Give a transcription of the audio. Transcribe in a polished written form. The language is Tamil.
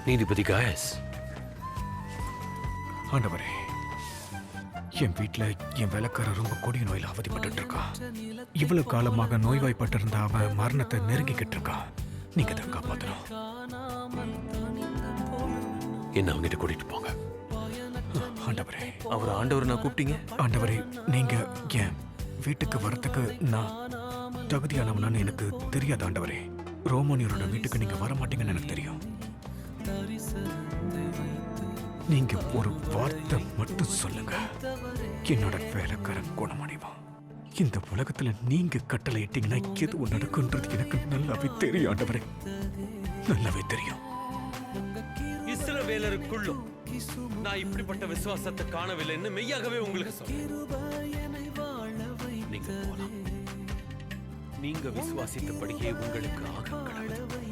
நீதிபதி காயஸ், ஆண்டவரே, என் வீட்டுல என் வேலைக்காரர் ரொம்ப கொடிய நோயில அவதிப்பட்டு இருக்கான். இவ்வளவு காலமாக நோய்வாய்ப்பட்டிருந்த அவன் மரணத்தை நெருங்கிக்கிட்டு இருக்கான். நீங்க தான் காப்பாத்தணும். என்ன அவங்கிட்ட கூட்டிட்டு போங்க. ஆண்டவரே, அவர் ஆண்டவர் நான் கூப்பிட்டீங்க? ஆண்டவரே, நீங்க என் வீட்டுக்கு வரத்துக்கு நான் தகுதியானவனான்னு எனக்கு தெரியாது ஆண்டவரே. ரோமானியரோட வீட்டுக்கு நீங்க வர மாட்டீங்கன்னு எனக்கு தெரியும். நீங்க ஒரு வார்த்தை மட்டும் சொல்லுங்க, என்னோட வேலைக்காரன் குணமடைவான். இந்த உலகத்துல நீங்க கட்டளை இட்டீங்கன்னா எதுவும் நடக்குன்றது எனக்கு நல்லாவே தெரியும் ஆண்டவரே, நல்லாவே தெரியும். இஸ்ரவேலருக்குள்ளும் நான் இப்படிப்பட்ட விசுவாசத்தை காணவில்லைன்னு மெய்யாகவே உங்களுக்கு சொல்றேன். நீங்க போலாம். நீங்க விசுவாசித்தபடியே உங்களுக்கு ஆக கடவுள்.